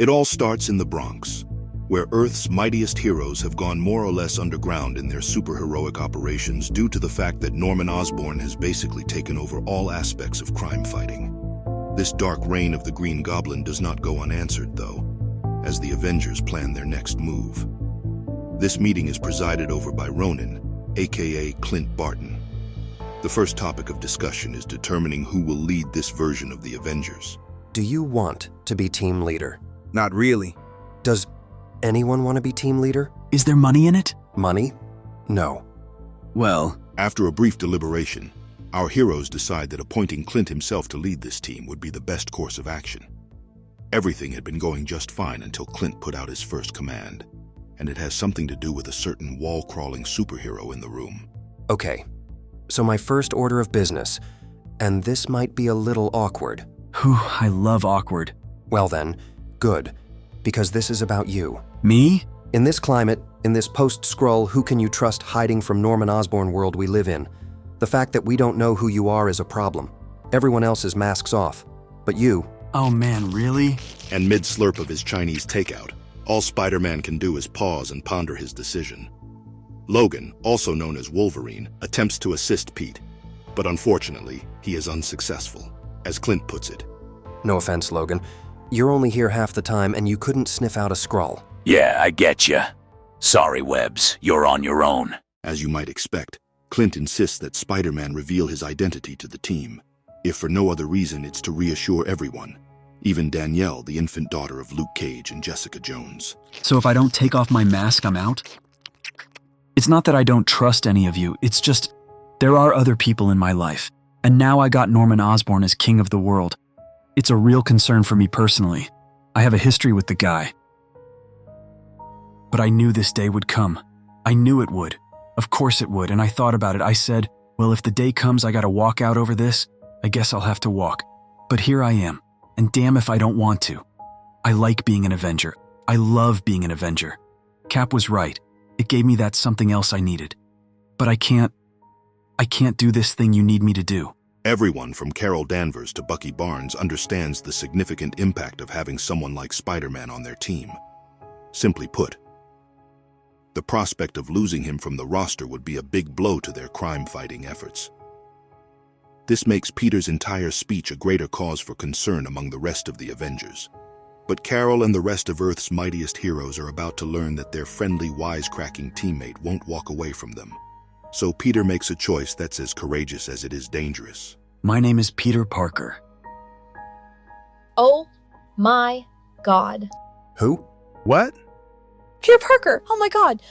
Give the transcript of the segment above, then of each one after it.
It all starts in the Bronx, where Earth's mightiest heroes have gone more or less underground in their superheroic operations due to the fact that Norman Osborn has basically taken over all aspects of crime fighting. This dark reign of the Green Goblin does not go unanswered, though, as the Avengers plan their next move. This meeting is presided over by Ronan, aka Clint Barton. The first topic of discussion is determining who will lead this version of the Avengers. Do you want to be team leader? Not really. Does anyone want to be team leader? Is there money in it? Money? No. Well, After a brief deliberation, our heroes decide that appointing Clint himself to lead this team would be the best course of action. Everything had been going just fine until Clint put out his first command, and it has something to do with a certain wall-crawling superhero in the room. Okay, so my first order of business, and this might be a little awkward. whew, I love awkward. Well then, good, because this is about you. Me? In this climate, in this post-Skrull who can you trust hiding from Norman Osborn world we live in, the fact that we don't know who you are is a problem. Everyone else is masks off, but you, Oh man, really? And mid-slurp of his Chinese takeout, all Spider-Man can do is pause and ponder his decision. Logan, also known as Wolverine, attempts to assist Pete, but unfortunately, he is unsuccessful. As Clint puts it, no offense, Logan, you're only here half the time and you couldn't sniff out a Skrull. Yeah, I getcha. Sorry, Webbs, you're on your own. as you might expect, Clint insists that Spider-Man reveal his identity to the team. If for no other reason, it's to reassure everyone, even Danielle, the infant daughter of Luke Cage and Jessica Jones. So if I don't take off my mask, I'm out? It's not that I don't trust any of you, it's just there are other people in my life, and now I got Norman Osborn as king of the world. It's a real concern for me personally. I have a history with the guy. But I knew this day would come. I knew it would. Of course it would, and I thought about it. I said, well, if the day comes I gotta walk out over this, I guess I'll have to walk. But here I am, and damn if I don't want to. I like being an Avenger. I love being an Avenger. Cap was right. It gave me that something else I needed. But I can't do this thing you need me to do. Everyone from Carol Danvers to Bucky Barnes understands the significant impact of having someone like Spider-Man on their team. Simply put, the prospect of losing him from the roster would be a big blow to their crime-fighting efforts. This makes Peter's entire speech a greater cause for concern among the rest of the Avengers. But Carol and the rest of Earth's mightiest heroes are about to learn that their friendly, wisecracking teammate won't walk away from them. So Peter makes a choice that's as courageous as it is dangerous. My name is Peter Parker. Oh my God. Who? What? Peter Parker! Oh my God!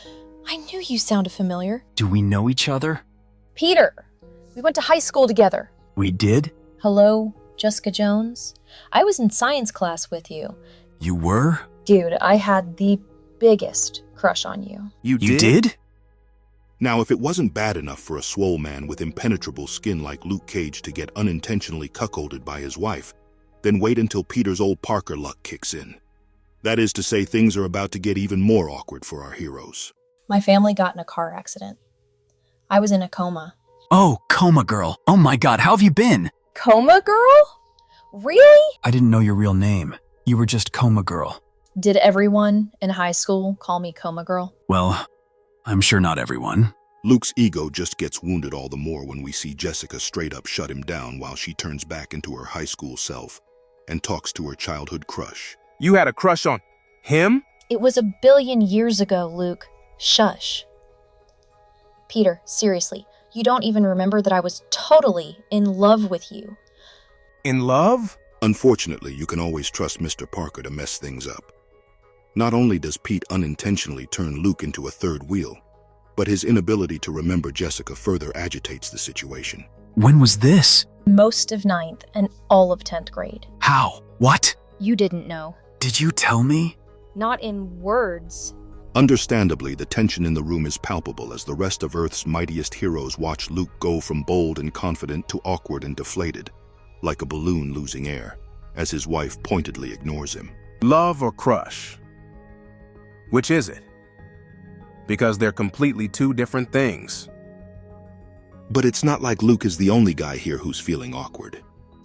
I knew you sounded familiar. Do we know each other? Peter! We went to high school together. We did? Hello, Jessica Jones? I was in science class with you. You were? Dude, I had the biggest crush on you. You did? Now, if it wasn't bad enough for a swole man with impenetrable skin like Luke Cage to get unintentionally cuckolded by his wife, then wait until Peter's old Parker luck kicks in. That is to say, things are about to get even more awkward for our heroes. My family got in a car accident. I was in a coma. Oh, Coma Girl. Oh my God, how have you been? Coma girl? Really? I didn't know your real name. You were just Coma Girl. Did everyone in high school call me Coma girl? Well, I'm sure not everyone. Luke's ego just gets wounded all the more when we see Jessica straight up shut him down while she turns back into her high school self and talks to her childhood crush. You had a crush on him? It was 1 billion years ago, Luke. Shush. Peter, seriously, you don't even remember that I was totally in love with you. In love? Unfortunately, you can always trust Mr. Parker to mess things up. Not only does Pete unintentionally turn Luke into a third wheel, but his inability to remember Jessica further agitates the situation. When was this? Most of 9th and all of 10th grade. How? What? You didn't know. Did you tell me? Not in words. Understandably, the tension in the room is palpable as the rest of Earth's mightiest heroes watch Luke go from bold and confident to awkward and deflated, like a balloon losing air, as his wife pointedly ignores him. Love or crush? Which is it? Because they're completely two different things. But it's not like Luke is the only guy here who's feeling awkward.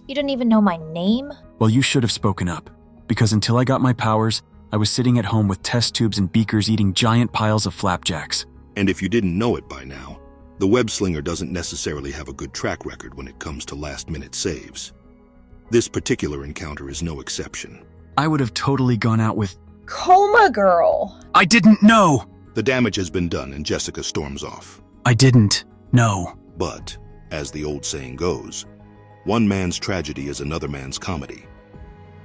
You didn't even know my name? Well, you should have spoken up. because until I got my powers, I was sitting at home with test tubes and beakers eating giant piles of flapjacks. And if you didn't know it by now, the web slinger doesn't necessarily have a good track record when it comes to last-minute saves. This particular encounter is no exception. I would have totally gone out with, Coma girl. I didn't know! The damage has been done and Jessica storms off. I didn't know. But, as the old saying goes, one man's tragedy is another man's comedy.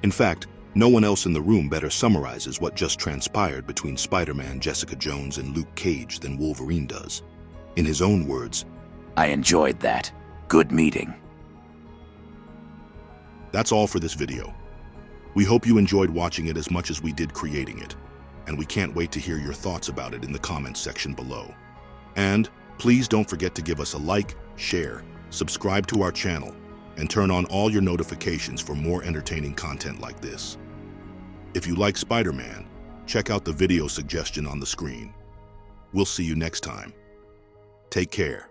In fact, no one else in the room better summarizes what just transpired between Spider-Man, Jessica Jones, and Luke Cage than Wolverine does. In his own words, I enjoyed that. Good meeting. that's all for this video. We hope you enjoyed watching it as much as we did creating it, and we can't wait to hear your thoughts about it in the comments section below. And please don't forget to give us a like, share, subscribe to our channel, and turn on all your notifications for more entertaining content like this. If you like Spider-Man, check out the video suggestion on the screen. We'll see you next time. Take care.